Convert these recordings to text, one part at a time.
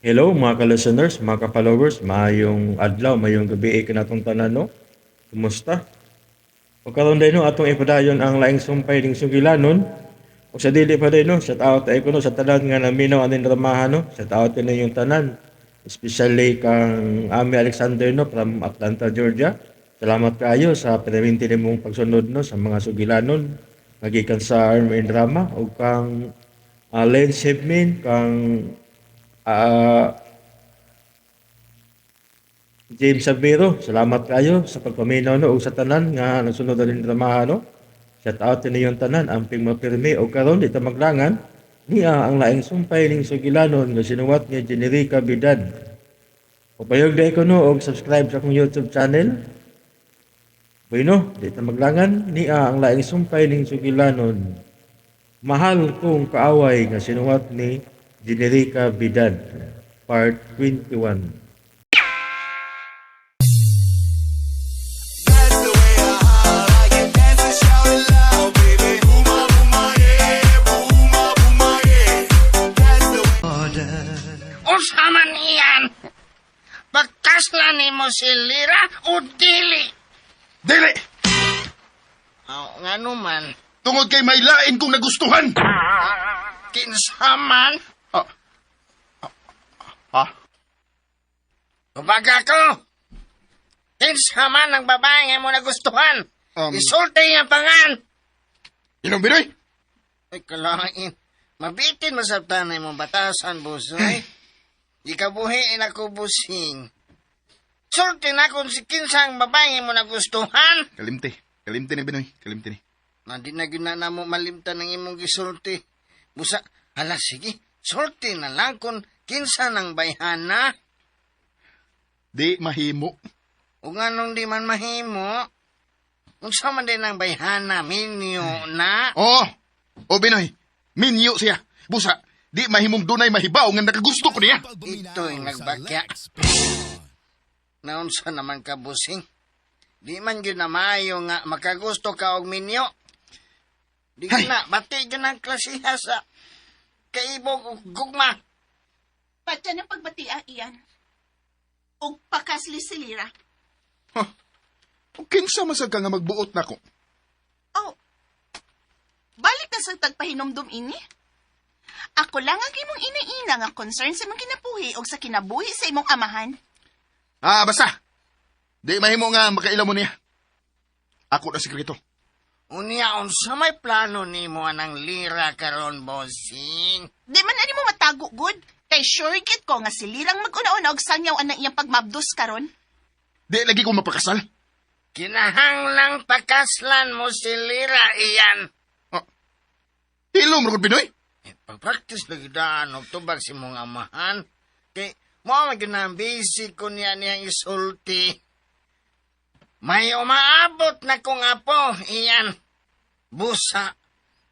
Hello mga ka-listeners, mga ka-followers, mayong adlaw, mayong gabi kanatong tanan no. Kumusta? O karon din no atong ipadayon ang laing sumpay ning sugilanon. O sa dili pa din no, sa tao tayo ko no sa tanan nga naminaw aning dramahan no, sa tao tayo yung tanan. Especially kang Ami Alexander no from Atlanta, Georgia. Salamat kayo sa pinaminti nimong pagsunod no sa mga sugilanon. Magikan sa Arm and Drama o kang Len Shipman, kang ah, James Sabiro, salamat kayo sa pagpaminaw no ug sa tanan nga nagsunod na rin dramahan no. Shout out ninyo tanan amping mapirmi o karon dito maglangan niya ang laing sumpay ning sugilanon nga sinuwat ni Generica Bidad. Papayog na ko no og subscribe sa akong YouTube channel. Bueno, dito maglangan niya ang laing sumpay ning sugilanon. Mahal kong kaaway nga sinuwat ni Generica Bidad, Part 21. That's the way I like it. Dance and shout it loud, baby. Booma, booma, yeah. Booma, booma, yeah. That's the way. Unsa man iyan? Pagkasla ni mo si Lira o dili? Dili! Nga naman, Tungod kay may lain kong nagustuhan! kinsaman, Ha? kumbaga ko. Kinsaman ang babae nga mo nagustuhan. Isulti ang pangan. Inong Binoy? Ay, kalain. Mabitin mo sa tanay mong batasan, busoy. Di ka buhiin ako, busing. Sulti na kung si kinsang babae nga mo nagustuhan. Kalimti. Kalimti ni Binoy. Kalimti ni. Nandi na gyud na mo malimtan ng imong gisulti. Busa, hala sige, sulti na lang kung kinsa ng bayhana. Di mahimo. O nga nung di man mahimo, unsa man din ang bayhana, minyo na. Oo! O Binoy, minyo siya. Busa, di mahimong dunay mahibaw nga nakagusto ko niya. Ito'y nagbakya. Naunsa naman ka, busing. Di man gyud na maayo nga makagusto ka og minyo. Di Hay! na, bati gyud ang klasiha sa kaibog ug gugma. Patya ng pagbatia iyan. O pakasli si Lira. O kinsa masag ka nga magbuot na ko? Oh, balik na sa tagpahinomdom ini. Ako lang ang imong ina-ina nga concern sa imong kinabuhi o sa kinabuhi sa imong amahan. Basta. Di mahimo nga makailaw mo niya. Ako na sikreto. Unya, unsa may plano nimo anang Lira karon, bossing? Di man ani mo matago, good. Kay sure git ko nga si Lirang mag-una-una og sangyaw ang iyang pagmabdos karon. Di lagi ko mapakasal. Kinahanglang pakaslan mo si Lira iyan. Hilom, Rukod Binoy. Pag-practice lagi daan og tubag si mong amahan. Kay mo ang busy ko niya niyang isulti. May umaabot na kong apo, iyan. Busa,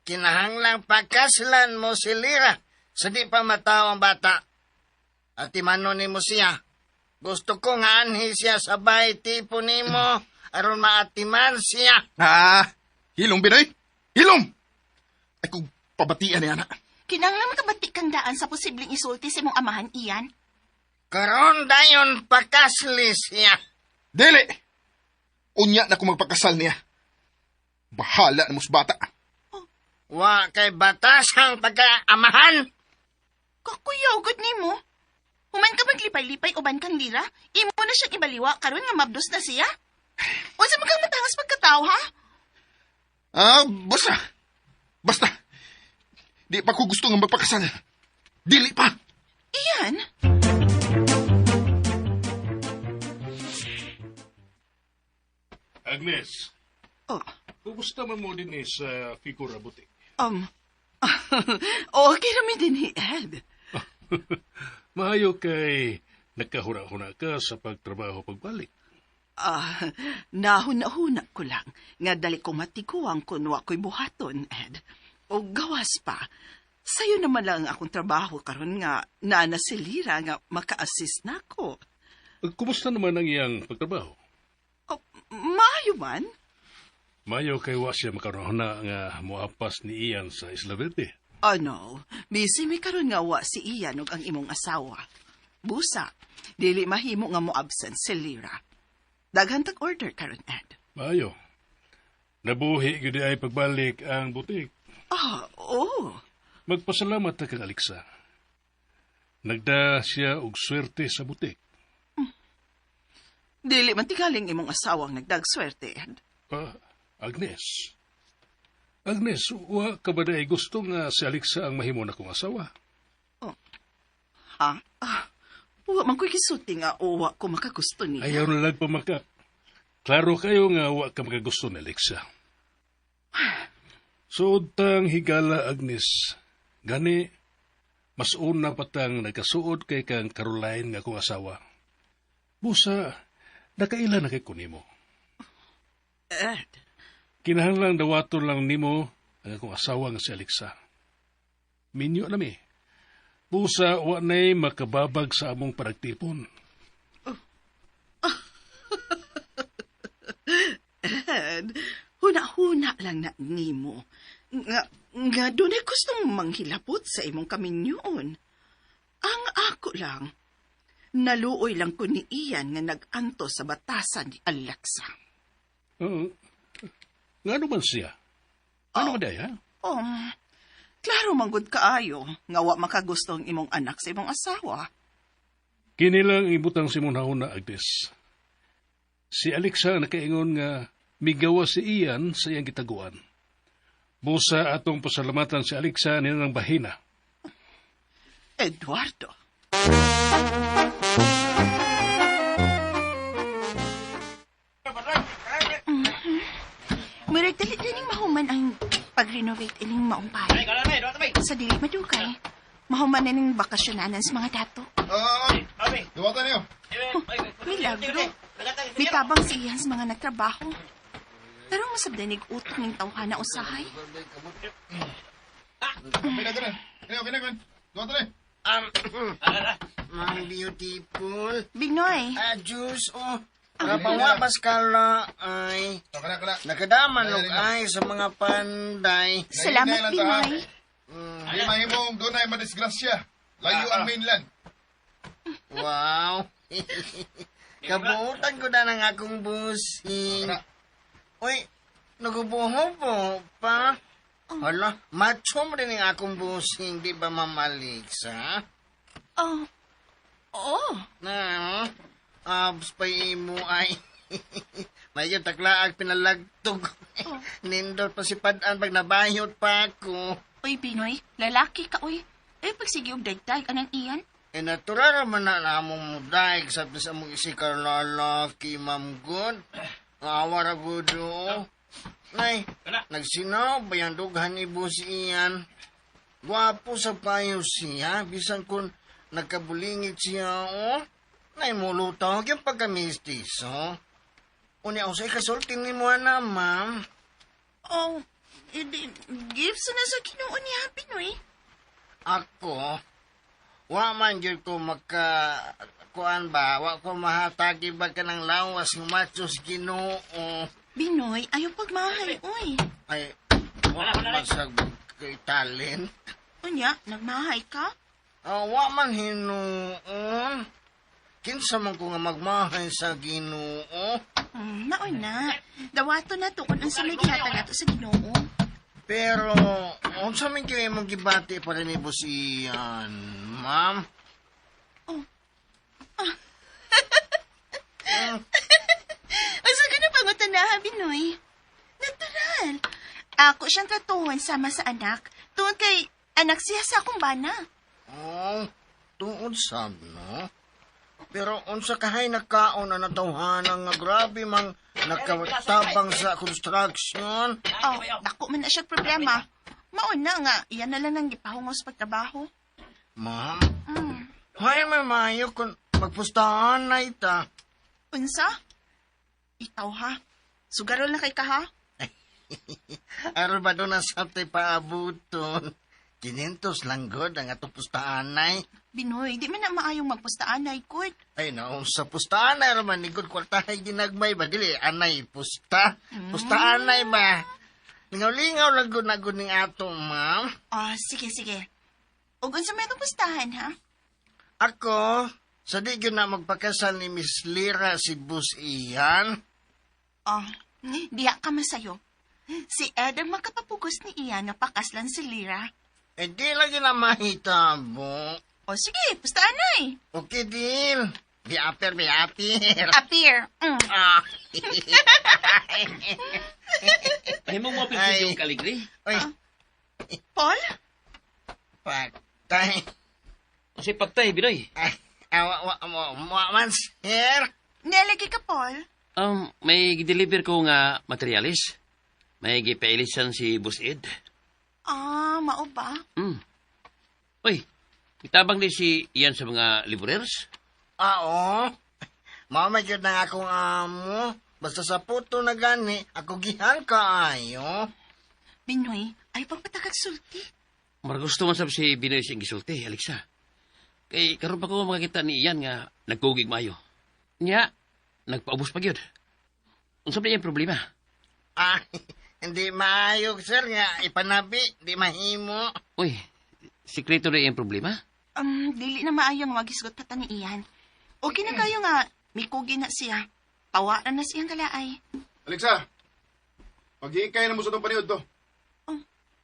kinahanglang pakaslan mo si Lira sa di pa mataw ang bata. At imano ni mo siya. Gusto ko nga anhi siya sabay tipo ni mo aron maatiman siya. Hilom, Binoy. Hilom! Ay kung pabatian niya na. Kinanglan makabati kang daan sa posibleng isulti sa imong amahan iyan. Karon dayon pakasli siya. Dili! Unya na kung magpakasal niya. Bahala na mo sa bata. Wa kay batas ang pagkaamahan. Kakuyaw, good ni mo. Human ka maglipay-lipay uban kang Lira, imo na siyang ibaliwa karon nga mabdos na siya. O sa magang matangas pagkatao, ha? Basta. Basta. Di pa ko gusto nga magpakasal. Dili pa. Iyan? Agnes, Oh, kumusta man mo din sa Figura Butik? okay naman din ni Ed. Maayo kay nagkahuna-huna ka sa pagtrabaho pagbalik. Nahuna-huna ko lang. Nga dali ko matikuang kunwa ko'y buhaton, Ed. O gawas pa. Sa'yo naman lang akong trabaho karon nga nana si Lira nga maka-assist na ko. Kumusta naman ang iyang pagtrabaho? Maayo man. Maayo kay wa siya makarona nga moapas ni Ian sa Isla Verde. Ano, busy mi karon nga wa si Ian ug ang imong asawa. Busa, dili mahimo nga mo absent si Lira. Daghan tag order karon, Ed. Maayo. Nabuhi gudi ay pagbalik ang butik. Oo. Magpasalamat na kang Alexa. Nagda siya og swerte sa butik. Dili man tigaling imong asawang nagdagswerte, Ed. Agnes. Agnes, wa ka ba dahi gusto nga si Alexa ang mahimo na kong asawa? Ha? Wa man ko'y kisulti nga o wa ko makagusto niya. Ayaw na lang pamakak. Klaro kayo nga wa ka makagusto ni Alexa. Suod tang higala, Agnes. Gani, mas una patang nagkasuod kay kang Caroline nga kong asawa. Busa, nakaila na kay kunimo. Ed, Kinahanglang dawaton lang nimo ang akong asawa nga si Alexa. Minyo na mi. Busa, wa na'y makababag sa among panagtipon. Ed, huna-huna lang na nimo. Nga doon ay gustong manghilapot sa imong kaminyoon. Ang ako lang, naluoy lang ko ni Ian nga nag-anto sa batasan ni Alexa. Nga naman siya? Ano ba ha? Klaro manggod kaayo nga wa makagusto ang imong anak sa imong asawa. Kinilang ibutang si Munahuna, Agnes. Si Alexa nakaingon nga migawa si Ian sa iyang gitaguan. Busa atong pasalamatan si Alexa nilang bahina. Eduardo. Murag dali-daling mahuman ang pag-renovate ining maumpay. Sa dili madugay, mahuman na ning bakasyonanan sa mga dato. Duwatan niyo. Milagro. Mitabang si Ian sa mga nagtrabaho. Pero masabdanig utong ng tawhana usahay. Pinaganan. Pinaganan. Duwatan niyo. Mga beautiful. Binoy, Juice, Kapangwapas kala ay nakadaman og ay sa mga panday. salamat Binoy. Di mahimong doon ay madisgrasya. Layo ang mainland. Wow. Kabuutan ko na ng akong busing. Uy, nagubuho pa. Hala, macho mo rin ang akong busing, di ba, Ma'am Alexa? Oo. Na, abs pa imo ay. May yung taklaag pinalagtog. Nindot pa si Padan pag nabayot pa ako. Uy, Pinoy, lalaki ka, uy. Pagsige og dagdag, anang iyan? Natural naman na namong muday sabi sa mong isikar lalaki, Ma'am Good. Awara gudo. Nay, nagsinaw ba yung dughan ni Boss Ian? Gwapo sa payo siya, bisan kung nagkabulingit siya, Nay, mulutaw yung pagkamistiso. Unya ako sa ikasultin ni mo na, Ma'am. Gifts na sa Ginoo niya, Pinoy. Ako, wa man yun ko kuan ba, wa ko mahatagi ba ka ng lawas ng machos Ginoo. Binoy, ayaw pagmahay, uy. Ay, wa man sa kay talent. Unya, nagmahay ka? Wa man hinuon. Kinsa man ko nga magmahay sa Ginoo. Naoy na. Dawato na to kung ang sa may gihatag ato sa Ginoo. Pero, unsa man kayo mong gibati pa rin ni Boss Ian, Ma'am? Asa ka na pangutan na, Binoy? Natural. Ako siyang tratuhan sama sa anak. Tuon kay anak siya sa akong bana. Tuod sab, no? Pero unsa kahay nagkaon na natawhanan nga grabe mang nakatabang sa construction. Dako man na siya problema. Mauna nga, iyan na lang nang gipahungos pagtrabaho. Ma'am, hay may mayo kung magpustahan na ita. Unsa? Ikaw ha? Sugarol na kay ka ha? Aral ba doon na sabtay paabuton? 500 lang god ang atong pustaanay. Binoy, di man na maayong magpustaanay, Kurt. Ay, naon sa pustaanay raman ni god kwartahay ginagmay ba dili anay pusta. Pustaanay ba? Lingaw-lingaw lang gud na gud ning ato, Ma'am. Sige. Ug unsa may itong pustahan, ha? Ako, Sa di yun na magpakasal ni Miss Lira si Bus Ian? Oh, diya ka masayo. Si Ed ang makapapugos ni Ian na pakaslan si Lira. Eh di lagi na mahitabo. O sige, pastaan na eh. Okay, deal. Be apir. Appear. Ah. Ay mo mo Ay. yung kaligri. Uy, Paul? patay. Kasi pagtay, Binoy. Ay, man, sir. Nalagi ka, Paul? May deliver ko nga materialis. May gipailisan si Boss Ed. Mao ba? Uy, itabang din si Ian sa mga librers. Oo. Mama, yun na akong amo. Basta sa puto na gani, ako gihang kaayo. Binoy, ay pagpatakag sulti. Maragusto man sab si Binoy siyang gisulti, Alexa. Kay karon pa ko makakita ni Ian nga nagkugig mayo. Nya, nagpaubos pa gyud. Unsa ba yung problema? Ah, hindi maayog, sir, nga ipanabi, di mahimo. Uy, sikreto na yung problema? Dili na maayong magisgot pa ta ni Ian. Okay na kayo nga, may kugi na siya. Tawaran na siyang kalaay. Alexa, mag-iikay na mo sa itong paniod to.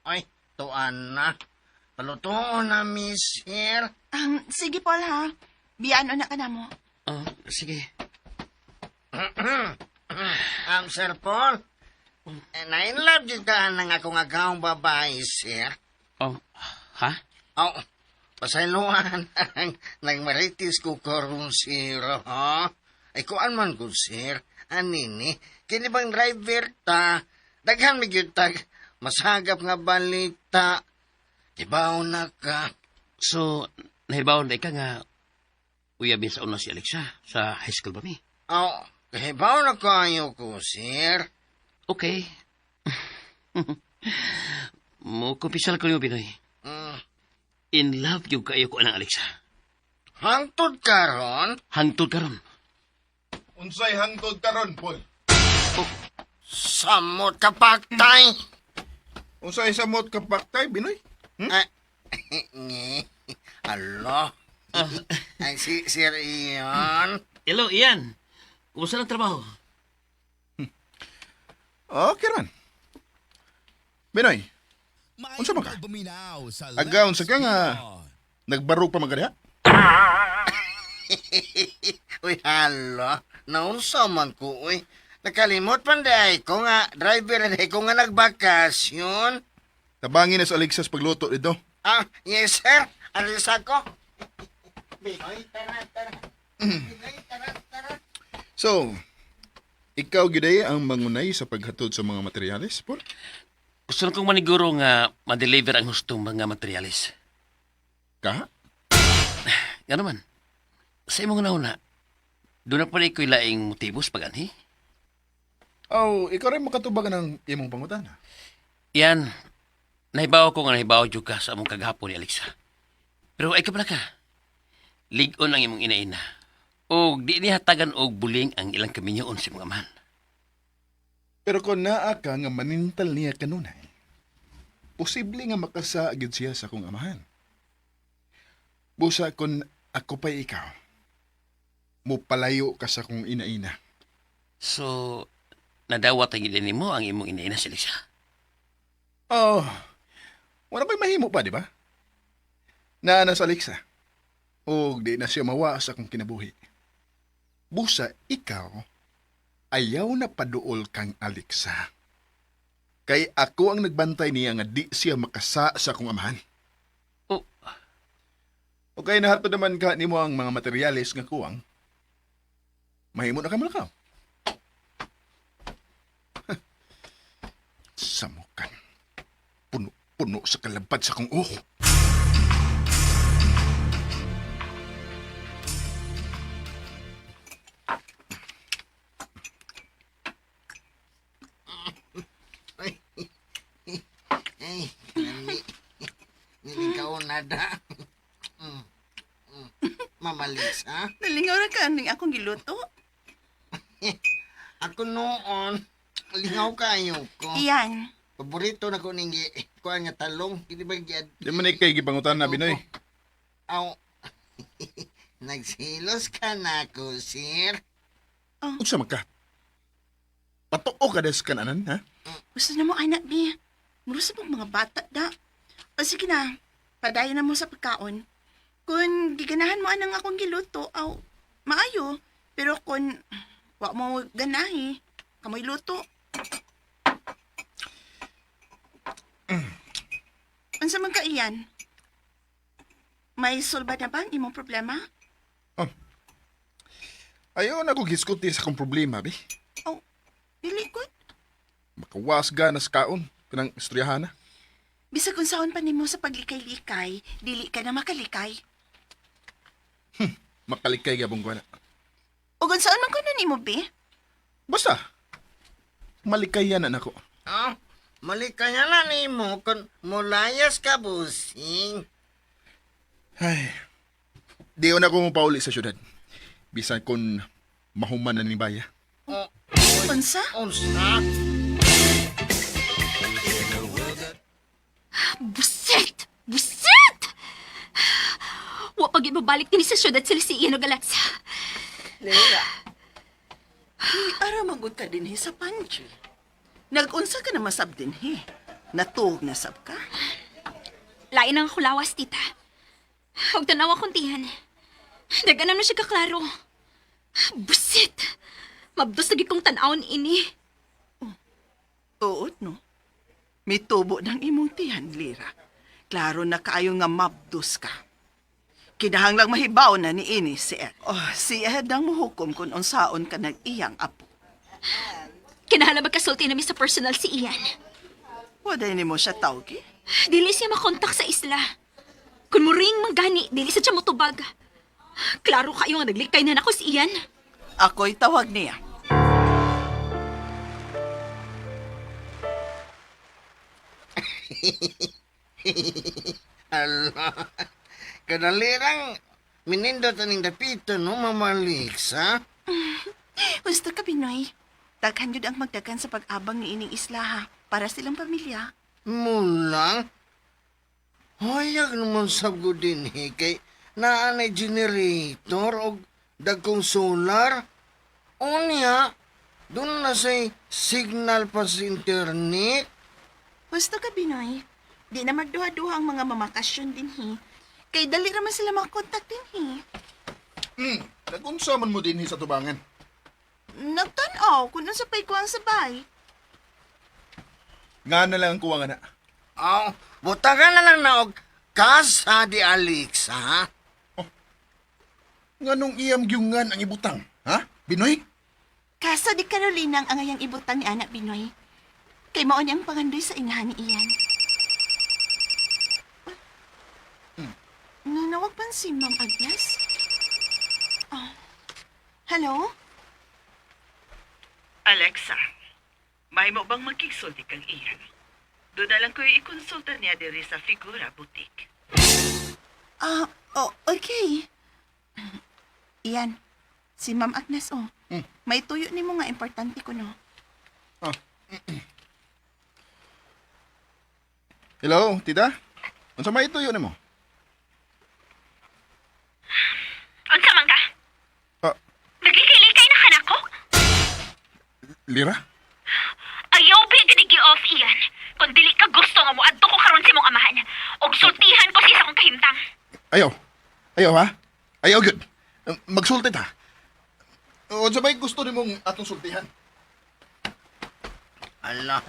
Ay, tuan na. Palutoon na, miss, sir. Sige, Paul, ha? Biyano na ka na mo. Sige. Sir Paul, na-in-love yun ka ng akong agawang babae, sir. Ha? Oh, pasayloan nagmaritis ko karon sir, ha? Ay kuan man ko sir, anini, kini bang driver ta, daghan mi gyud tag masagap nga balita. Ibaw na ka. So, nahibawon na ka nga uyabin sa una si Alexa sa high school ba mi? Oh, kahibaw na kayo ko sir. Okay. Mo kumpisal ko yung Binoy. In love yung kayo ko anang Alexa. Hangtod karon? Hangtod karon. Unsay hangtod karon, Paul? Samot ka paktay. Unsay samot ka paktay, Binoy? Alo. Ay, sir Ian. Hello, Ian. Kumusta ang trabaho? Okay ran. Binoy, unsa man ka? Agaon sa ka nga nagbarog pa magadiha? Uy, halo. Naunsa man ko, uy. Nakalimot pa day ko nga, driver na day ko nga nagbakasyon. Tabangin na sa Alexas pagluto dito. Yes, sir. Alis ako. Binoy, tara. Binoy, tara. So, ikaw giday ang mangunay sa paghatod sa mga materyales, Paul? Gusto kong maniguro nga ma-deliver ang hustong mga materialis. Ka? Nga naman. Sa imong nauna, doon na pa rin ko'y laing motibos pag-anhi. Oh, ikaw rin makatubagan ng imong pangutana. Yan, nahibaw ko nga nahibaw dyan ka sa among kagahapon ni Alexa. Pero ay ka pala ka. Ligon ang imong ina-ina. O di nihatagan og buling ang ilang kaminyoon si mga man. Pero kung naa ka nga manintal niya kanunay, posible nga makasaagid siya sa kong amahan. Busa kung ako pa ikaw, mupalayo ka sa kong ina-ina. So, nadawat ang ilini mo ang imong ina-ina si Alexa. Oh, wala ba'y mahimo pa, di ba? Naana sa Alexa. O di na siya mawa sa kong kinabuhi. Busa, ikaw, ayaw na paduol kang Alexa. Kay ako ang nagbantay niya nga di siya makasa sa kong amahan. Oh, Okay, nahato naman ka ni mo ang mga materyales nga kuwang. Mahimo na ka malakaw. Samukan. Puno sa kalabad sa kong uho. Ay, niligaw na da. Mamalis, ha? Nalingaw na ka ning akong giluto. Ako noon, lingaw kayo ko. Iyan. Paborito na ko ning kuan nga talong. Hindi ba gyud? Di man ikay gipangutan na, Binoy. Aw. Nagsilos ka na ko, sir. Unsa man ka? Patuo ka des kananan, ha? Gusto na mo, anak, bi. Murusa mong mga bata, da. O sige na, padayon na mo sa pagkaon. Kung giganahan mo anang akong giluto, aw, maayo. Pero kung wa mo ganahi, kamoy luto. Unsa man ka iyan? May solba na ba ang imong problema? Ayaw na ko giskuti sa akong problema, be. Oh, dili ko. Makawas ganas kaon, kanang istoryahan na. Bisa kung saan pa nimo sa paglikay-likay, dili ka na makalikay. Makalikay gabong ko na. O kung saan man ko nimo, be? Basta, malikayan na nako. Mali ka nga na ni mo kung mulayas ka, busing. Ay, di ko na ko mapauli sa syudad. Bisan kon mahuman na ni Baya. Unsa? Unsa? Buset! Buset! Wa pag ibabalik din sa syudad sila si Ian o Alexa. Lera, ara magod ka din sa panji. Nag-unsa ka na masab din Natuog na sab ka. Lain ang kulawas, tita. Huwag tanaw akong tiyan. Daganan mo siya kaklaro. Buset! Mabdos lagi kong tanawon ini. Oo, no? May tubo ng imong tiyan, Lera. Klaro na kaayo nga mabdos ka. Kinahanglang mahibaw na ni ini si Ed. Si Ed ang muhukom kung unsaon ka ng iyang apo. Kinahala magkasulti namin sa personal si Ian. Wala ni mo siya tawgi? Dili siya makontak sa isla. Kung muring manggani, dili sa siya motubag. Klaro kayo nga naglikay na nako si Ian. Ako'y tawag niya. Ala, kadalirang minindot aning dapito, no, Mama Alexa? Gusto ka, Pinoy? Daghan yun ang magdagan sa pag-abang ni ining isla, ha? Para silang pamilya. Mulang? Hayag naman sabgo din, kay naanay generator o dagkong solar. Unya, doon na say signal pa sa internet. Gusto ka, Pinoy? Di na magduha-duha ang mga mamakasyon din, Kay dali naman sila makakontak din, Nagunsa man mo din sa tubangan. Nagtanaw kung nasa pay ko ang sabay. Nga na lang ang kuwangan na. Butagan na lang na og kasa di Alexa, ha? Nga nung iyam gyungan ang ibutang, ha? Binoy? Kaso di Carolina ang angayang ibutang ni anak Binoy. Kay mao niyang pangandoy sa inahan ni Ian. Nanawag pa si Ma'am Agnes? Hello? Alexa, may mo bang magkisulti kang Ian? Doon na lang ko i-consulta niya diri sa Figura Boutique. Okay. Ian, si Ma'am Agnes, may tuyo ni mo nga importante ko, no? Hello, tita? Unsa may tuyo nimo? Unsa man ka? Naglikay-likay na ka nako? Lira? Ayaw ba ganigi off Ian? Kung dili ka gusto nga mo adto ko karon sa imong amahan. Og sultihan ko siya sa akong kahimtang. Ayaw. Ayaw, ha? Ayaw, good. Magsulti ta. Unsa may gusto nimong atong sultihan? Ala,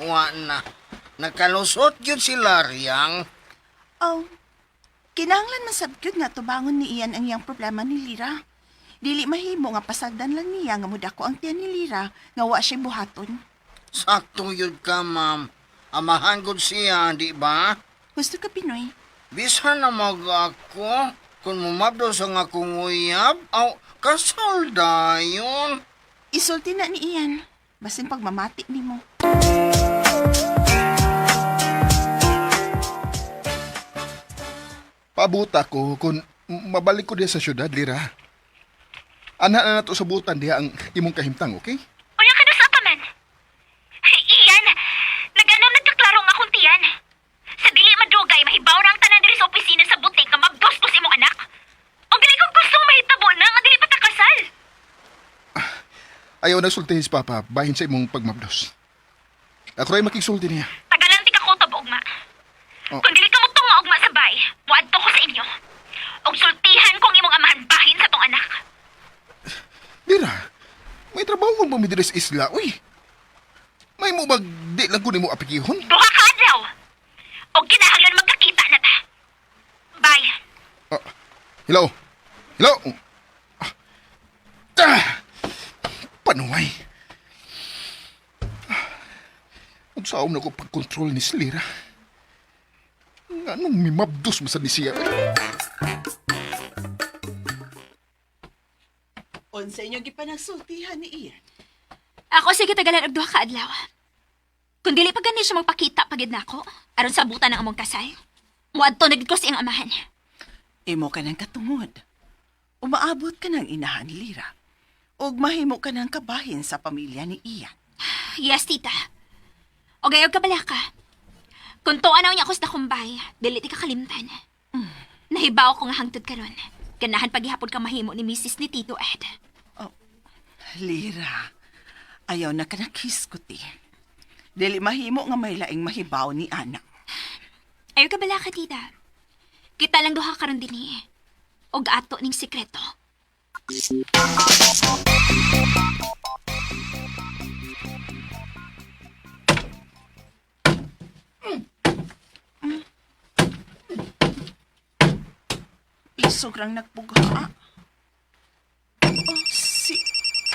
wa na. Nakalusot yun si Laryang. Kinahanglan masabgyod nga tubangon ni Ian ang iyang problema ni Lira. Dili mahimo nga pasagdan lang niya nga mudako ang tiyan ni Lira nga wa siya buhaton. Sakto yun ka, ma'am. Amahan gud siya, di ba? Gusto ka, Pinoy? Bisa na mag ako. Kung mumabdos ang akong uyab, kasal dayon. Isulti na ni Ian. Basin pagmamati ni mo. Pabuta ko kung mabalik ko diya sa syudad, Lira. Ana na nato sa butan diya ang imong kahimtang, okay? Unya ka na sa paman. Ian, nag-ano nagkaklaro nga akong tiyan. Sa dili madugay, mahibaw na ang tanan diri sa opisina sa butik nga mabdos ko sa imong anak. O dili ko gusto Ayaw nagsulti si Papa bahin sa imong pagmabdos. Ako rin makigsulti niya. Tagalan ti ka ko tab ugma. Oh. Kung dili ka mo tong ugma sa bay, muadto ko sa inyo. Og sultihan kong imong amahan bahin sa tong anak. Lira, may trabaho kong pamidiris isla, uy. May mo di lang ko ni mo apikihon. Duha ka adlaw. Og kinahanglan magkakita na ta. Bye. Hello? Hello? Panuway. Ang saom na ko pag-control ni Slira. Anong may mabdos mo sa ni siya? Unsa inyo gipanagsultihan ni Ian? Ako sige tagalan og duha ka adlaw. Kung dili pa gani siya magpakita pagid nako, aron sa buta ng among kasal. Muadto na gid ko sa iyang amahan. Imo ka ng katungod. Umaabot ka ng inahan, Lira. Og mahimo ka ng kabahin sa pamilya ni Ian. Yes, tita. O gayog ka bala ka. Kung tuanaw niya ako sa kumbay, dili ti ka kalimtan. Nahibaw ko nga hangtod karon. Ganahan paghihapon ka mahimo ni Mrs. ni Tito Ed. Lira, ayaw na ka nakiskuti. Dili mahimo nga may laing mahibaw ni anak. Ayaw ka bala ka, tita. Kita lang duha karon dinhi. Og ato ning sikreto. Isog rang nagbuga. Oh, si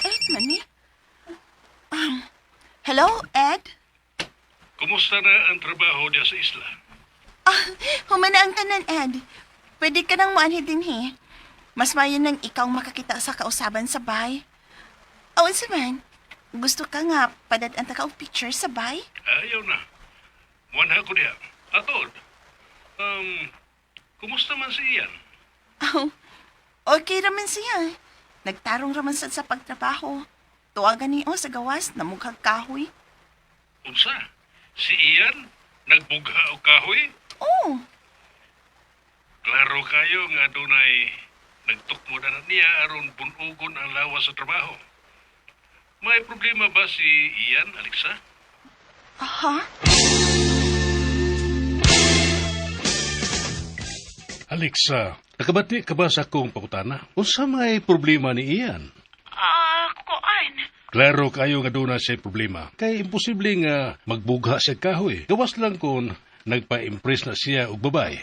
Ed man eh. Hello, Ed? Kumusta na ang trabaho diya sa isla? Humana ang tanan, Ed. Pwede ka nang maanhi din, he. Mas mayon nang ikaw makakita sa kausaban sa bay. Awan sa man, gusto ka nga padadaan ta ka og picture sa bay? Ayaw na. Muanha ko diya. Atod. Kumusta man si Ian? Oh, okay raman siya. Nagtarong raman sad sa pagtrabaho. Tuwagan niyo sa gawas na mukhang kahoy. Unsa? Si Ian? Nagbugha o kahoy? Oh, Klaro kayo nga dunay nagtukmo na niya aron bunugon ang lawas sa trabaho. May problema ba si Ian, Alexa? aha? Alexa, nakabati ka ba sa akong pakutana? Unsa may problema ni Ian? Kuan. Klaro kayo nga doon na siya problema. Kay imposible nga magbugha siya kahoy. Gawas lang kung nagpa-impress na siya og babae.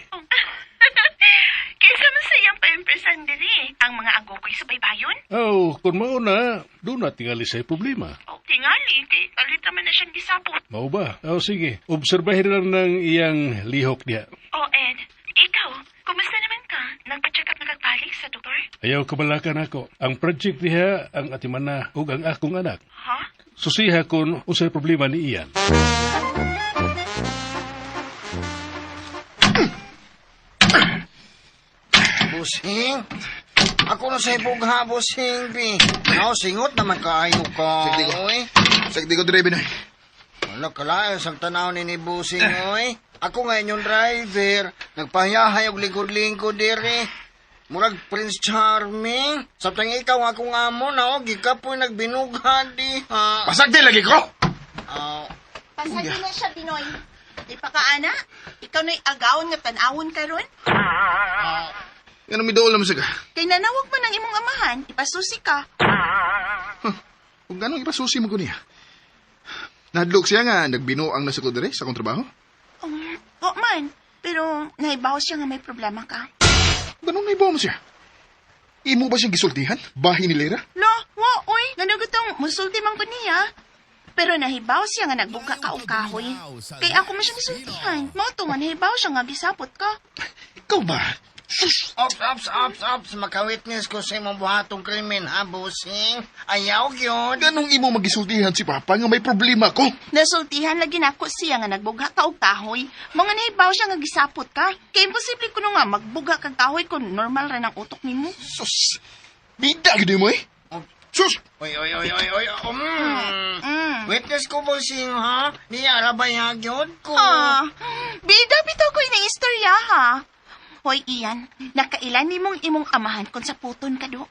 Kaysa man sa iyang pa-impresan diri, ang mga agokoy sa baybayon? Oh, kung mauna, doon na tingali siya problema. O, tingali, kay alita man na siyang gisabot. Mao ba? Oh, sige. Obserbahin lang ng iyang lihok niya. O, Ed, ikaw, kumusta naman ka? Nagpa-check up na kagbalik sa doktor? Ayaw kabalakan ako. Ang project niya, ang atimana ug ang akong anak. Ha? Susiha kung unsay problema ni Ian. Busing? Ako na sa ibugha, busing, bi. Singot naman kaayo ka, Sige, ko. oy. Sagdi ko dire, Binoy. Wala kalayas ang tanaw ni Busing, oy. Ako nga inyong driver. Nagpahiyahay og lingkod-lingkod diri. Murag Prince Charming. Samtang ikaw nga akong amo na, gikapoy nagbinugha di, ha. Pasagdi lagi ko! Pasagi na siya, Pinoy. Di pa ka, ana? Ikaw na'y agawon nga tanawon karon? Ano may daol naman siya ka? Kay nanawag mo ng imong amahan, ipasusi ka. Kung ganong ipasusi mo ko niya. Nahadlok siya nga, nagbinuang na sa kudere sa akong trabaho. Oo man, pero naibaw siya nga may problema ka. Ganong naibaw mo siya? Imo ba siyang gisultihan? Bahin ni Lera? Lo, oy, ganagutong musulti man ko niya. Pero nahibaw siya nga nagbuka ka o kahoy. Kaya ako man siya gisultihan. Mao to nga nahibaw siya nga gisapot ka. Ikaw ba? Ops. Maka-witness ko sa imong buhatong krimen, ha, Busing? Ayaw yun. Ganong imo magisultihan si Papa nga may problema ko? Nasultihan lagi nako siya nga nagbuga ka og kahoy. Mga nahibaw siya nga gisapot ka. Kaya imposible kuno nga magbuga kag kahoy kung normal ra ng utok nimo. Sus! Bida gini mo eh! Sus! Oy. Witness ko, Busing, ha? Niya, rabayag yun ko. Bida bitaw ko yung istorya ha. Hoy Ian, nakailan nimong imong amahan kung sa puton ka do.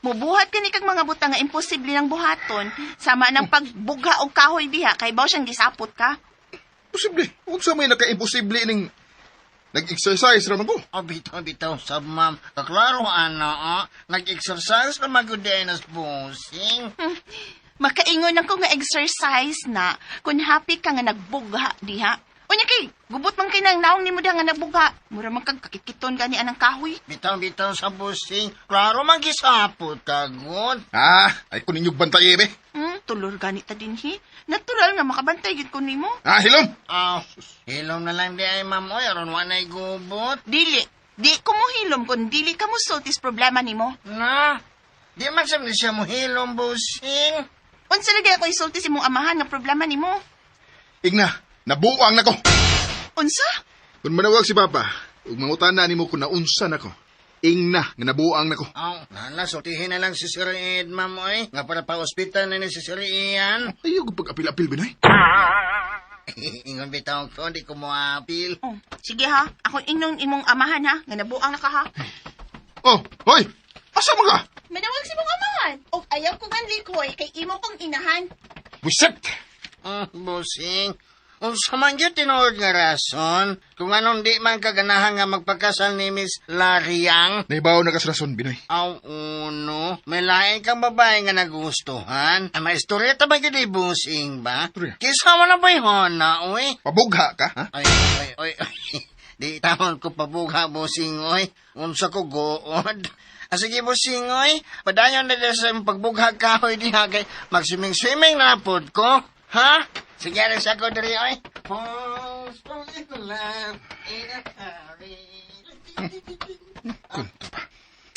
Mubuhat ka ni kag mga butang nga imposible ng buhaton. Sama ng pagbugha og kahoy diha kay baw siyang gisapot ka. Posible. Unsa may naka-imposible ning nag-exercise raman ko. Bitaw sa ma'am. Kaklaro, ana, nag-exercise na maguday na busing. Makaingon ako nga exercise na kung happy ka nga nagbugha diha. Unya kay, gubot man kay nang naong nimo diha nga nagbugha. Mura man kag kakikiton gani anang kahoy. Bitaw sa busing. Klaro, magisapot tagod. Ay ko ninyong bantay be. Tulor gani ta dinhi. Natural nga makabantay gid ko nimo. Hilom. Hilom na lang di ay ma'am. Oy, aron wanay gubot. Dili. Di ko mo hilom kung dili ka mo sultis problema nimo. Na, di man siya mo hilom, busing. Unsa lagi ako isulti si mong amahan nga problema nimo? Igna, nabuang nako. Unsa? Kung manawag si Papa, ug mangutana nimo kung naunsa nako. Ingna nga nabuang nako. Nala, sultihin na lang si Sir Ed, ma'am, oy. Nga para pa-hospital na ni si Sir Ian. Ayaw ko pag-apil-apil binay. Ingon bitaw ko, di ko mo apil. Sige ha, ako inong imong amahan ha, nga nabuang na ka ha. Hoy! Asa mo ka? Manawag si mong amahan. O ayaw ko nga likoy kay imo kong inahan. Wisit! Busing. Unsa man yun tinuod nga rason? Kung anong di man kaganahan nga magpakasal ni Miss Lariang? Naibaw na kasrason, Binoy. Uno. May lain kang babae nga nagustuhan. Ang maistoreta ba yun busing ba? Istorya? Kisa mo na ba yun na, uy? Pabugha ka, ha? Ay. Di tamon ko pabugha, busing, oy. Unsa ko good. Sige, busing, oy. Padayon na sa pagbugha kahoy diha kay magsiming-swimming na pod ko. Ha? Sige, rin sa ko diri, oy. Falls in love in a hurry. Kunto pa.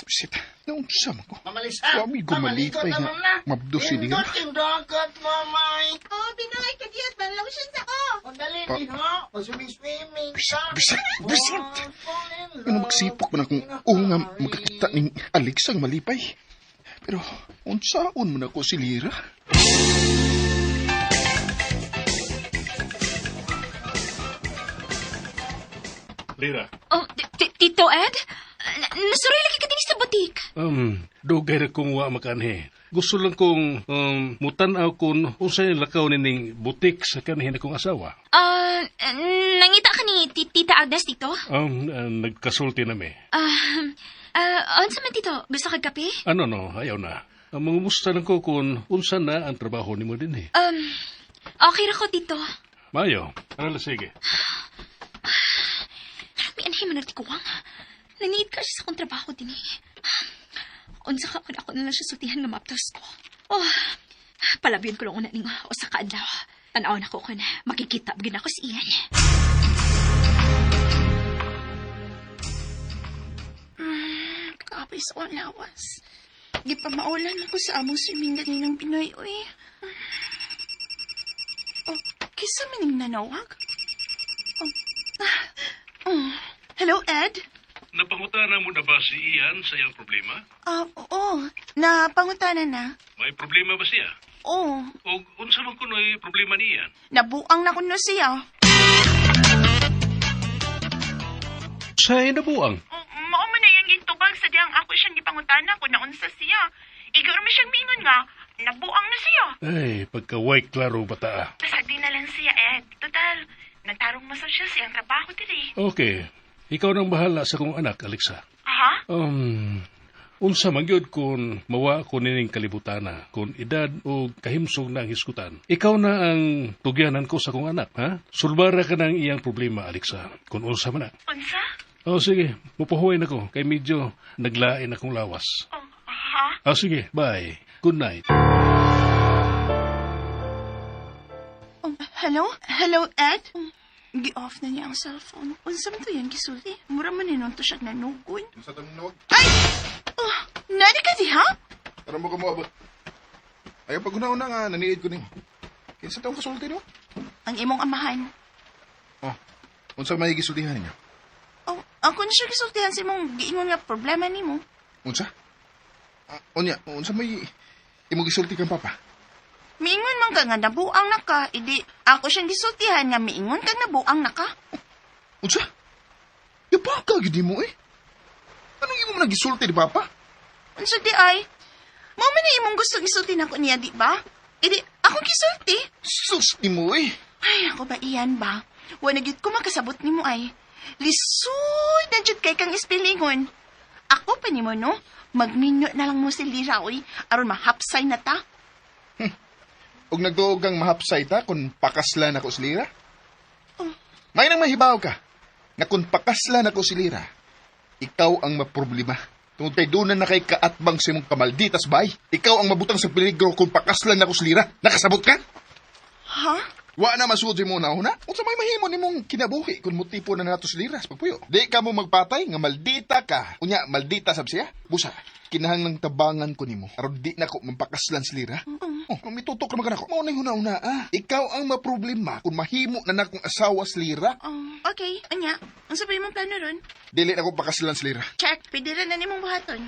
Wisit, naunsa mo ko? Mamalisan. Wami ko malipay nga. Mabdusi di nga. Indot, mamay. Binoy, kadiyat, manlaw siya sa ko. Dali, ho. Mag-swimming ka. Bisit! Ano magsipok man akong nga magkakita ni Alex ang malipay. Pero, unsaon mo na ko si Lira? Lira. Tito Ed? Nasuray lagi ka din sa butik. Dugay na kong wa makanhe. Gusto lang kong mutanaw kung unsay lakaw nining butik sa kanhin akong asawa. Nangita ka ni Tita Agnes dito? Nagkasulti na me. Unsa man tito? Gusto kag kape? No, ayaw na. Mangumusta lang ko kung unsa na ang trabaho ni mo din eh. Okay ra ko tito. Mayo, sige. May anhay man nagtikuwang. Naniid ka siya sa akong trabaho din eh. Unsa ka ako na lang siya sultihan nga maptos ko. Palabyon ko lang una ning o sa kaadlaw. Tanaw na ko kung makikita bagin ako si Ian. Kapay sa lawas. Di pa maulan ako sa among swimming ganinang Pinoy, uy. Kisa maning nanawag? Hello, Ed? Napangutana mo na ba si Ian sa iyang problema? Oo. Napangutanan na. May problema ba siya? Oo. O unsa man kuno'y problema ni Ian? Nabuang na kuno siya. Sa nabuang? Mao man na yung gintubag sa diyang ako siyang gipangutana kung naunsa siya. Igaw naman siyang mingon nga, nabuang na siya. Ay, pagka-white klaro bata. Pasagdi na lang siya, Ed. Total, nagtarong masal siya siyang trabaho diri. Okay. Ikaw nang bahala sa kong anak, Alexa. Aha? Unsa man gyud kung mawa ko nining kalibutana, kung edad o kahimsog na ang hiskutan. Ikaw na ang tugyanan ko sa kong anak, ha? Sulbara ka ng iyang problema, Alexa, kung unsa man na. Unsa? Sige, mupuhuay na ko, kay medyo naglain akong lawas. Aha? Sige, bye. Good night. Hello, Ed? Gi-off na niya ang cellphone. Unsa man to yan, gisulti? Mura man ninon to siya nanugoy. Sa tanong Ay! Nani ka di, ha? Tara mo ka mo abot. Ayaw pag una nga, naniid ko nimo. Kinsa taong kasulti no? Ang imong amahan. Unsa may gisultihan ninyo? Ako na siya gisultihan sa imong giingon nga problema nimo. Unsa? Unsa may imong gisulti kang papa? Miingon man ka nga nabuang na ka, idi ako siyang gisultihan nga miingon kang nabuang na ka. Unsa? Yapa ka gid mo eh. Anong imo man gisulti ni papa? Unsa di ay? Mao man na imong gustong isulti nako niya, di ba? Edi, akong gisulti. Sus ni mo eh. Ay, ako ba iyan ba? Wala gyud ko makasabot nimo ay. Lisoy na jud kay kang ispilingon. Ako pa nimo no, magminyo na lang mo si Lira oy, aron mahapsay na ta. Ug nagtuog kang mahapsay ta kung pakaslan ako si Lira. Oh. May nang mahibaw ka na kung pakaslan ako si Lira, ikaw ang maproblema. Tungod kay doon na kay kaatbang sa imong kamalditas bay. Ikaw ang mabutang sa peligro kung pakaslan ako si Lira. Nakasabot ka? Ha? Wa na masud mo na una. Unsa may mahimo nimong kinabuhi kung motipo na nato si Lira sa pagpuyo. Di ka mo magpatay nga maldita ka. Unya maldita sab siya. Busa, kinahanglang tabangan ko nimo aron di na ko mampakaslan si Lira. Oh, kung mitutok naman ka nako, mao na huna-una Ikaw ang maproblema kung mahimo na nakong asawa si Lira. Okay, anya. Ang sabi mong plano ron? Dili na ko pakaslan si Lira. Check, pwede rin na nimong buhaton.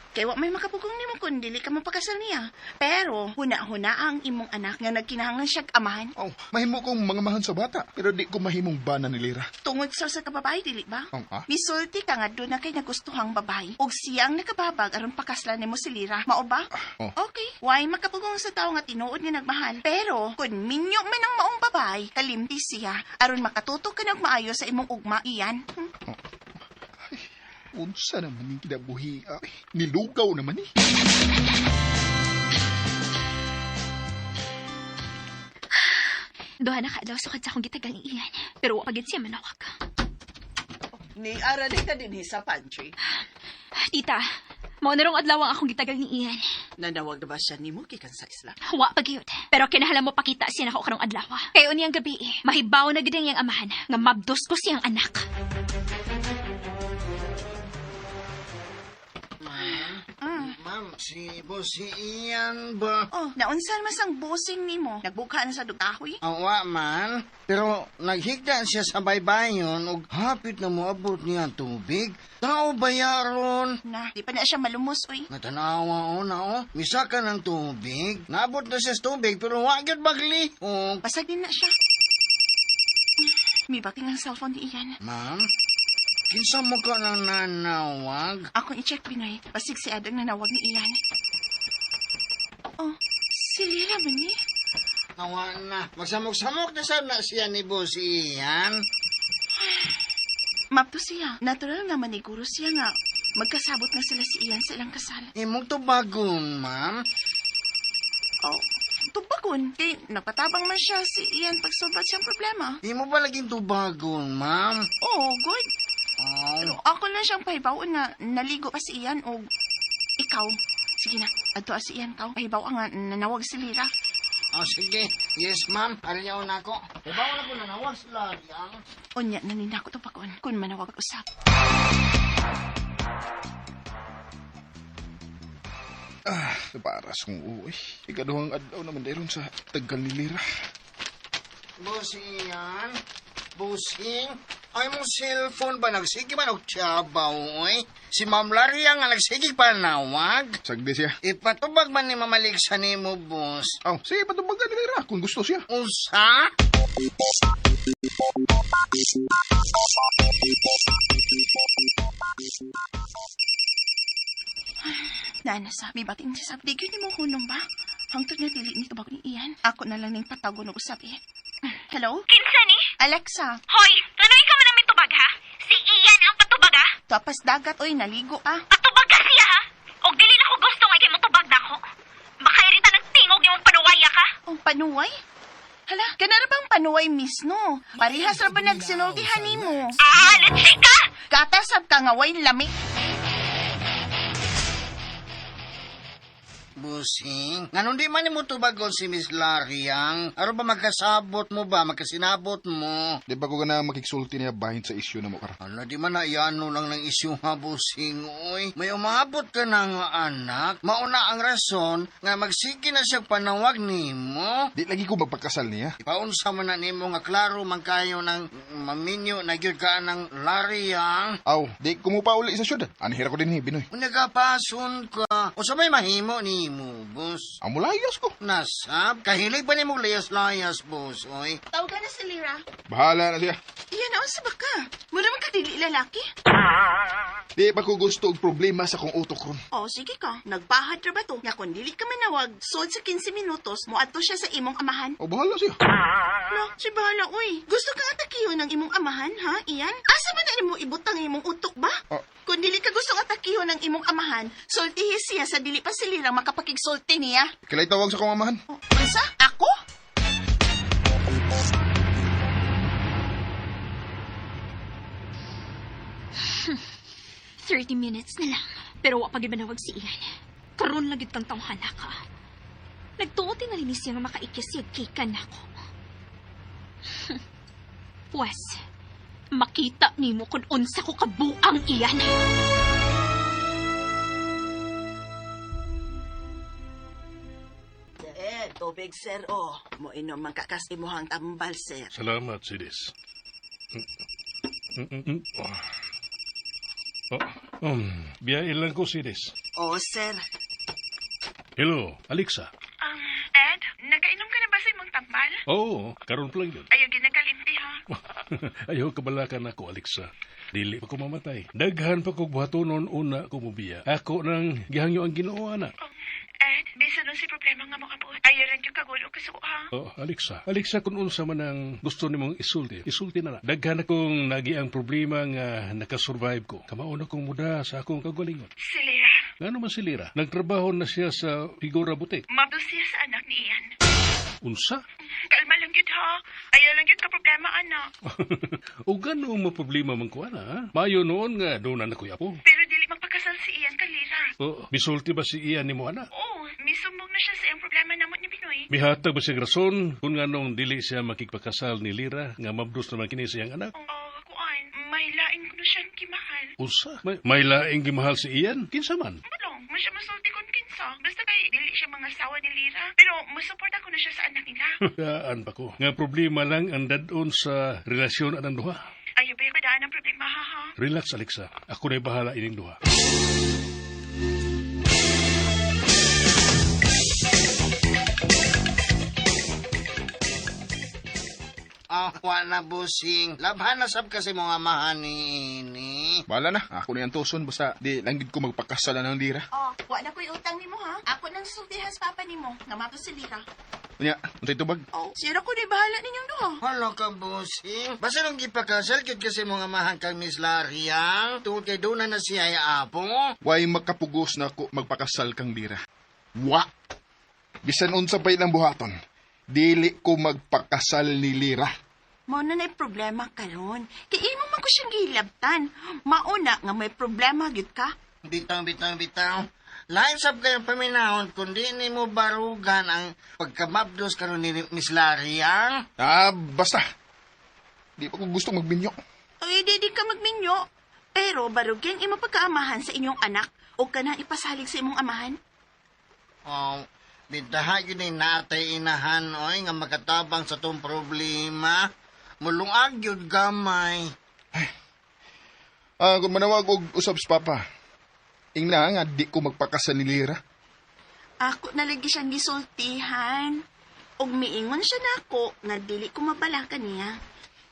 Kaya wa may makapugong nimo kung dili ka mapakasal niya. Pero, huna-huna ang imong anak nga nagkinahanglan siyag amahan. Oh, mahimo kong mangamahan sa bata, pero di ko mahimong bana ni Lira. Tungod sa kababae, dili ba? Ha? Misulti ka nga doon na kay nagustuhang babae. Og siyang nakababag aron pakaslan nimo si Lira. Mao ba? Oh. Okay. Why makapugong sa tao nga tinuod nga nagmahal. Pero, kung minyo man ang maong babae, kalimti siya. Aron makatutok ka ng maayo sa imong ugma iyan. Unsa naman yung kinabuhi? Nilugaw naman eh. Duha na kaadlaw sukad sa akong gitagang iyan. Pero wa pagid siya manawag. Ni ara din ka din sa pantry. Tita, mao na rong adlaw ang akong gitagang iyan. Nanawag na ba siya nimo gikan sa isla? Wa pagyud. Pero kinahanglan mo pakita siya nako karong adlaw. Kay uniyang gabi, mahibaw na gid ang iyang amahan nga mabdos ko siyang anak. Ma'am, si Boss Ian ba? Oh, naunsan mas ang bossing nimo? Nagbuka na sa dugtahoy? Awa man, pero naghigda siya sa baybayon ug hapit na moabot niya ang tubig. Tao ba yaron? Na, di pa na siya malumos, oy. Natanawa o na o, misaka ng tubig. Naabot na siya sa tubig pero wag yun bagli. O, Basag din na siya. May bating ang cellphone ni Ian. ma'am, kinsa mo ka nang nanawag? Ako i-check, Pinoy. Pasig si Adang nanawag ni Ian. Oh, si Lira ba ni? Awa na, magsamok-samok na sana siya ni Boss Ian. Mapto siya. Natural naman ni Guru siya nga. Magkasabot na sila si Ian sa ilang kasal. Imong tubagon, ma'am. Oh, tubagon. Kay nagpatabang man siya si Ian pagsolbat siyang problema. Di mo ba laging tubagon, ma'am? Oh, good. Pero Oh, ako na siyang pahibaw na naligo pa si Ian o ikaw. Sige na, ato si Ian ka. Pahibaw nga nanawag si Lira. oh sige. Yes, ma'am. Ariyaw na ako. Ibaw na ko nanawag sila. Yang. Unya, nanina ko tupakon kung manawag usap. Para sa uwi. Ikaduhang adlaw naman dahil sa tagal ni Lira. Boss Ian? Bossing? Ay mong cellphone ba? Nagsige ba nagtiyabaw, oy? Si Ma'am Laria nga nagsige pa nawag? Sagdi siya. Ipatubag man ni Mamaliksa ni mo, boss. Oh, sige, patubagan ni Lira kung gusto siya. Usa? Nanasa, may bating siya sabi. Di yun mo hunong ba? Hangtod na dili ni tubag ni Ian. Ako na lang ning patago ng usap eh. Hello? Kinsa ni? Alexa, Hoy, kanoy ka man namin tubag ha? Si Ian ang patubag ha? tapas dagat oy, naligo ah. Patubag ka siya ha? Og dili na ko gusto nga kay mo tubag na ko. Baka irita ng tingog yung panuwaya ka? Oh, panuway? Hala, ganara bang panuway misno? Parihas ra ba nagsinultihan nimo? Ah, latsik ka! Gatasab ka nga way lami. Busing? Nganon di man ni mo tubagon si Miss Lariang? Aro ba magkasabot mo ba? Magkasinabot mo? Di ba ko na makiksulti niya bahin sa isyu na mo karon? Ala, di man na iano lang ng isyu ha, Busing, oy. May umabot ka na nga anak. Mauna ang rason nga magsige na siya panawag ni mo. Di lagi ko magpagkasal niya. Ipaunsa man na nimo nga klaro man kayo ng maminyo na gyud ka ng Lariang. Aw, di ko mo pa uli sa syudad. Anihira ko din ni Binoy. Kung nagapason ka, o sabay mahimo ni mo. mo, boss? Amo layas ko. Nasab, kahilig ba ni mo layas-layas, boss, oy? Tawagan na si Lira. Bahala na siya. Iyan na, sa baka. Mura man ka dili lalaki. Di pa ko gusto og problema sa kong utok ron. O, sige ka. Nagpahad ra ba to? Nga kung dili ka manawag, sod sa 15 minutos, muadto siya sa imong amahan. O bahala siya. No, si bahala, uy. Gusto ka atakiho ng imong amahan, ha, Iyan? Asa ba na mo ibutang imong utok ba? Ah. Kung dili ka gusto atakiho ng imong amahan, sultihi siya sa dili pa silirang makapakigsulti niya. Kilay tawag sa kong amahan. O, unsa? Ako? 30 minutes na lang. Pero wa pa gyud manawag si Ian. Karon lang gyud kang tawhana ka. Nagtuot na linis siya nga makaikisig kikan nako. Pues, makita nimo kung unsa ko kabuang Iyan. Tubig, sir, o. Mo inom man kakas imuhang tambal, sir. Salamat, Sidis. Biyain lang ko, Sidis. O, sir. Hello, Alexa. Ed, nakainom ka na ba sa imong tambal? Oo, karon pa lang yun. Ayaw ginagalimti, ha? Ayaw kabalakan ako, Alexa. Dili pa ko mamatay. Daghan pa ko buhatonon una ko mubiya. Ako nang gihangyo ang Ginoo ana. Ed, bisa nun si problema nga mo abot. Ayaw rin yung kagulo ka sa ha? Oh, Alexa. Alexa, kung unsa man ang gusto nimong isulti, isulti na na. Daghan akong nagi ang problema nga nakasurvive ko. Kamauna kong muda sa akong kagalingon. Si Lira. Nga naman si Lira, nagtrabaho na siya sa Figura Butik. Mabdos siya sa anak ni Ian. Unsa? Kalma lang yun, ha? Ayaw lang yun ka problema, anak. O gano'ng maproblema man ko, ana, ha? Mayo noon nga, doon na nakuya po. Pero dili magpakasal si Ian ka, Lira. O, bisulti ba si Ian ni mo, ana? Oo, misumbong na siya sa iyong problema namot ni Pinoy. Mihatag ba siya rason kung nga nung dili siya makikpakasal ni Lira nga mabdos naman kini siyang anak? Kuan, may lain ko na siyang kimahal. Unsa? May laing gimahal si Ian? Kinsa man? Balong, masya masulti kon kinsa. Basta kay dili siya mga asawa ni Lira. Pero masuporta ko na siya sa anak nila. Daan pa ko. Nga problema lang ang dadon sa relasyon anang duha. Ayaw ba yung kadaan ang problema, ha? Relax, Alexa. Ako na'y bahala ining duha. Wala busing. Labhan na sab kasi mga amahan ni ini. Bahala na. Ako na yung tuson. Basta di lang gid ko magpakasalan ng Lira. O, wala ko'y utang nimo, ha? Ako nang sultihan sa papa nimo, nga mato si Lira. Unya, untay tubag. O, sira ko di bahala ninyong duha. Hala ka busing. Basta nung gipakasal kit kasi mga amahan kang Miss Lariang. Tungkol kay doon na siya ay apo. Way makapugos na ako magpakasal kang Lira. Wa! Bisan unsa pa ilang buhaton. Dili ko magpakasal ni Lira. Mao na na'y problema karon. Kay imo man ko siyang gilabtan. Mauna nga may problema gid ka. Bitaw. Lain sab kayong paminahon kundi ni mo barugan ang pagkamabdos karon ni Miss Lariang. Basta. Di pa ko gusto magbinyo. Ay, di ka magminyo. Pero barugyan imo pagkaamahan sa inyong anak o ka nang ipasalig sa imong amahan. Oh, bitaha yun ay natay inahan oy nga makatabang sa tong problema. Mulungag yun gamay. Kung manawag og usab sa papa. Ingna nga di ko magpakasal ni Lira. Ako nalagi siyang gisultihan. Og miingon siya nako nga dili ko mabalakan niya.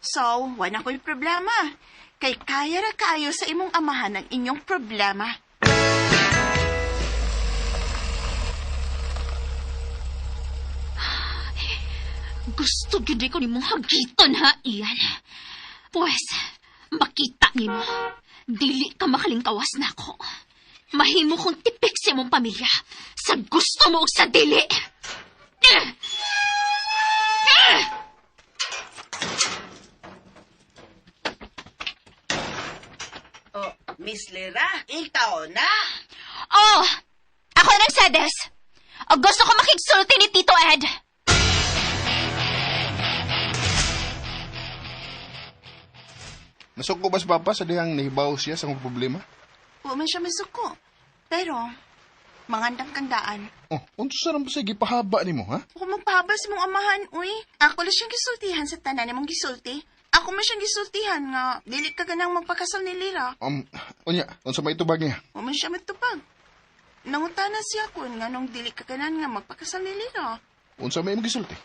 So, wala ko'y problema. Kay kaya ra kayo sa imong amahan ang inyong problema. Gusto gid ko nimong hagiton, ha, Ian. Pues, makita nimo. Dili ka makalingkawas na ako. Mahimo kong tipik sa imong pamilya. Sa gusto mo o sa dili. Oh, Miss Lira, ikaw na. Oh, ako nang Sedes. O gusto ko makigsulti ni Tito Ed. Nasuko ba si papa sa dihang nahibaw siya sa kong problema? Huwag man siya masuko. Pero, mangandang kang daan. Oh, unsa ra ba sa gipahaba nimo, ha? Huwag magpahabas mong amahan, uy. Ako lang siyang gisultihan sa tanan mong gisulti. Ako man siyang gisultihan nga dili ka ganang magpakasal ni Lira. Unya, unsa may tubag niya? Huwag man siya matupag. nangutana siya kun nga nung dili ka ganan nga magpakasal ni Lira. Unsa may imong gisulti?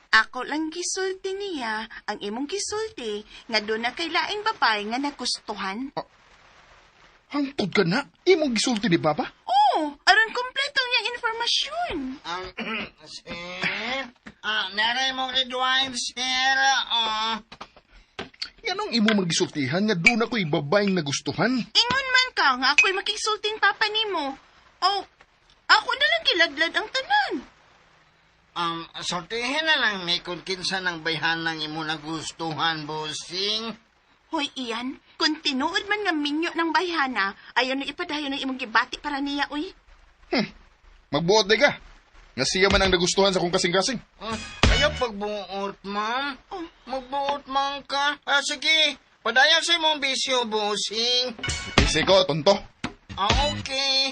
Ako lang gisulti niya, ang imong gisulti, nga doon na kay laing babae nga nagustuhan. Hangtod ka na? Imong gisulti ni Papa? Oo, aron kompleto niyang informasyon. Sir, naray mo Ridwan, sir. Yanong imo magisultihan nga doon ako'y babaeng nagustuhan. Ingon man ka nga ako'y makisulting papa nimo. Oh, ako na lang giladlad ang tanan. Sortihin na lang may kung kinsa ng bayhanang imo nagustuhan, bossing. Hoy, Ian, kung tinuod man nga minyo ng bayhana, ayaw na ipadayon ng imong gibati para niya, uy. Magbuot di ka. Nga siya man ang nagustuhan sa kong kasing-kasing. Ayaw pagbuot, ma'am. Magbuot man ka. Sige, padayan sa imong bisyo, bossing. Isi ko, tonto. Okay.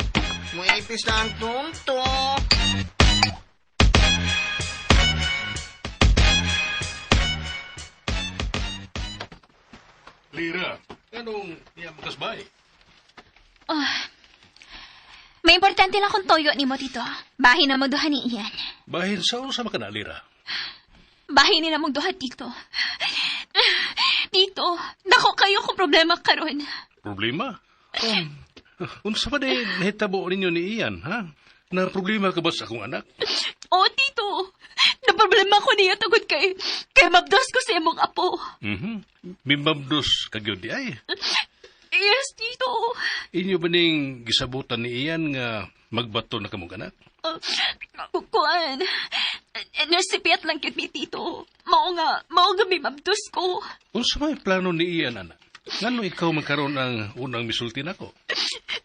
Muipis na ang tunto. Lira, anong niya magkasbay? May importante lang kung toyo ni mo dito. Bahin na magduha ni Ian. Bahin sa sama ka na, Lira. Bahin ni na magduha dito. Dito, dako kayo kung problema karon. Problema? Unsa pa din nahitabo ninyo ni Ian, ha? Na problema ka ba sa akong anak? O, tito. Na problema ko niya tugod kay mabdos ko sa imong apo. Mimabdos kagyod di ay. Yes, tito. Inyo ba ning gisabutan ni Ian nga magbato na kamong anak? Kuan. Nasipiat lang yun ni tito. Mao nga may mabdos ko. Unsa may plano ni Ian, anak? Ngano ikaw magkaroon ng unang misulti nako?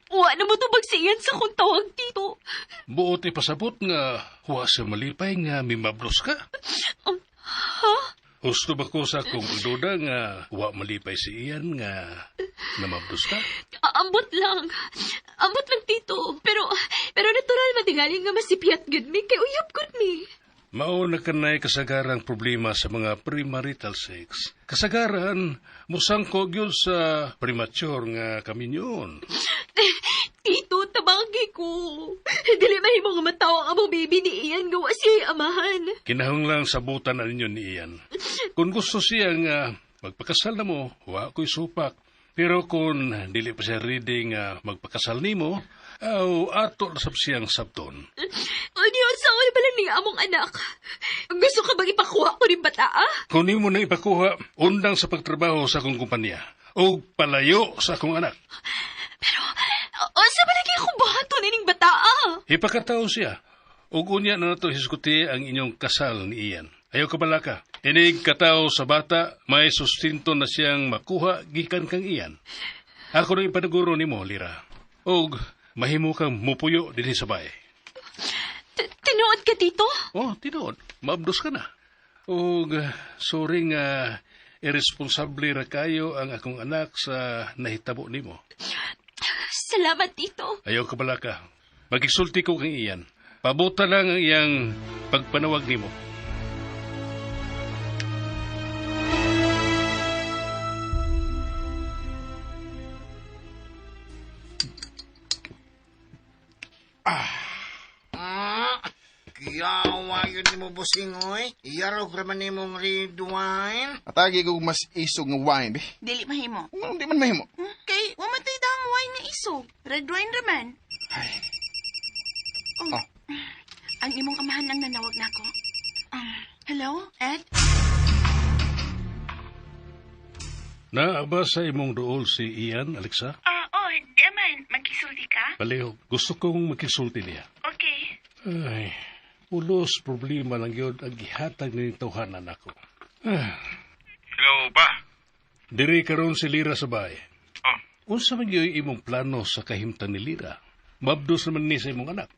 Wa na mo tubag si Ian sa kong tawag, tito. Buot ipasabot nga huwa sa malipay nga mimabdos ka. Ha? Gusto ba ko sa akong pagduda nga huwa malipay si Ian nga namabdos ka? Ambot lang. Ambot lang, tito. Pero natural matigaling nga masipiat gud mi kay uyab gud mi. Mao na kanay kasagarang problema sa mga premarital sex. Kasagaran, musangko gyud sa premature nga kaminyon. Tito, tabagi ko. Dili mahimo nga matawa ang among baby ni Ian gawa siya amahan. Kinahanglang sabutan na ninyo ni Ian. Kung gusto siya nga magpakasal na mo, wa ko'y supak. Pero kung dili pa siya ready nga magpakasal nimo, ato na sab siyang sabton. O Diyos, saan ba lang ni among anak? Gusto ka bang ipakuha ko ni bata, Kung nimo na ipakuha, undang sa pagtrabaho sa akong kumpanya o palayo sa akong anak. Pero, sa ba lagi akong bahato na ning bata, Ipakatao siya. Ug unya na nato hisguti ang inyong kasal ni Ian. Ayaw ka bala ka. Inig katao sa bata, may sustinto na siyang makuha gikan kang Ian. Ako na ipanaguro ni mo, Lira. Og mahimo kang mupuyo din sa bahay. Tinuod ka, tito? Oh, tinuod. Maabdos ka na. Og sorry nga irresponsable ra kayo ang akong anak sa nahitabo nimo. Salamat, tito. Ayaw ka bala ka. Magigsulti ko kang Iyan. Pabuta lang ang iyang pagpanawag nimo. Kiyawa yun ni mo, bossing, oy. Iyarog raman ni mong red wine. Atagi ko mas isog nga wine, be. Dili mahimo. Di man mahimo. Kay, wamatay dang wine nga isog. Red wine raman. Ay. Oh. Ang imong amahan lang nanawag na ako. Hello, Ed? Naaba sa imong dool si Ian, Alexa? Di man. Magkisulti ka? Palihog, gusto kong magkisulti niya. Okay. Ay, ulos problema lang yun ang gihatag ni tawhanan ako. Hello, pa? Diri karon si Lira sa bahay. Oh. Unsa man yoy imong plano sa kahimtang ni Lira? Mabdos naman ni sa imong anak.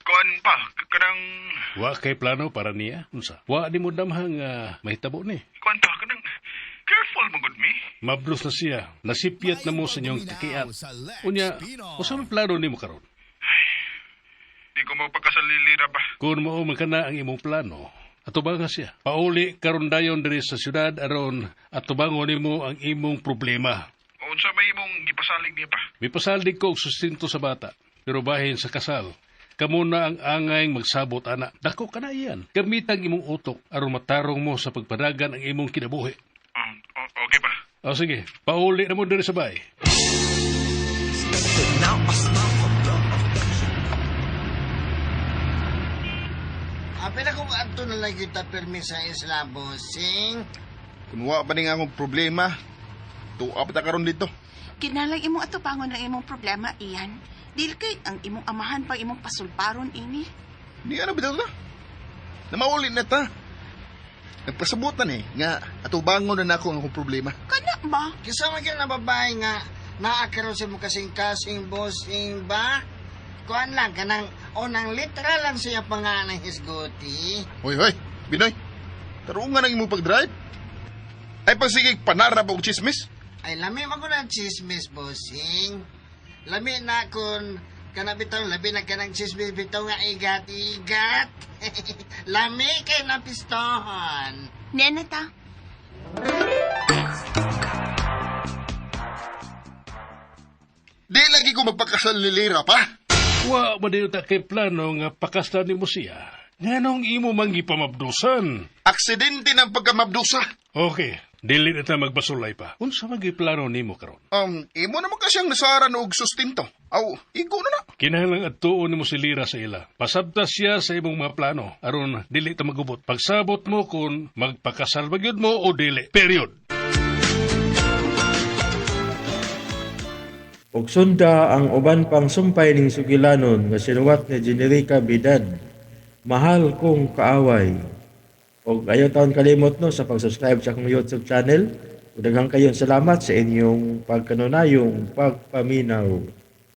Kuan pa, kanang... Wa kay plano para niya? Unsa? Wa di mo damhang mahitabo ni. Kuan pa, kanang... Careful, magod mi. Mablos na siya. Nasipyat na mo sa inyong kakiat. Unya, unsa man plano nimo karon? Di ko magpakasal ni Lira ba? Kung mauman ka na ang imong plano, atubangan siya. Pauli karon dayon diri sa syudad aron atubangon nimo ang imong problema. Unsa may imong gipasalig niya pa? May pasaldig ko og sustinto sa bata. Pero bahin sa kasal, kamo na ang angayng magsabot ana. Dako ka na iyan. Gamitang imong utok aron matarong mo sa pagpadagan ang imong kinabuhi. Okay ba? O sige, pauli na mo diri sa bay. Apil ako ato na lang kita permisa isla, bossing. Kunwa pa rin akong problema. Tuwa pa ta karon dito. Kinalang imong atubangon ng imong problema, Ian. Dili kay ang imong amahan pang imong pasulparon ini. Di ano bitaw ta? Namauli na ta. Nagpasabutan nga atubangon na ako ang akong problema. Kana ba? Kisama ka na babae nga naakaroon sa mo kasing-kasing, bossing ba? Kuan lang, kanang unang literal lang siya panganang hisguti. Hoy, Binoy. Tarungan ang imong pag-drive. Ay pasigig panarap og chismis. Ay, lami man ko ng chismis, bossing. Lami na kun kanabitaw, labi na kanang chismis bitaw nga igat-igat. Lami kay na pistohon. Nena ta. Di lagi ko magpakasal ni Lira pa. Wa ba din ta kay plano nga pakastan ni mo siya? Nganong imo manggipamabdusan? Aksidente ng pagkamabdusa. Okay, dili na ta magbasulay pa. Unsa magiplano nimo karon? Imo naman kasyang nasaran og sustento. Aw, igo na. Kinahanglang adtuon nimo si Lira sa ila. Pasabtas siya sa imong mga plano aron dili ta magubot. Pagsabot mo kung magpakasal ba gyud mo o dili. Period. Ug sunda ang uban pang sumpay ning sugilanon nga sinuwat ni Generica Bidad. Mahal kong kaaway. Ug ayaw taon kalimot no sa pag-subscribe sa akong YouTube channel. Ug daghang kayong salamat sa inyong pagkanunayong pagpaminaw.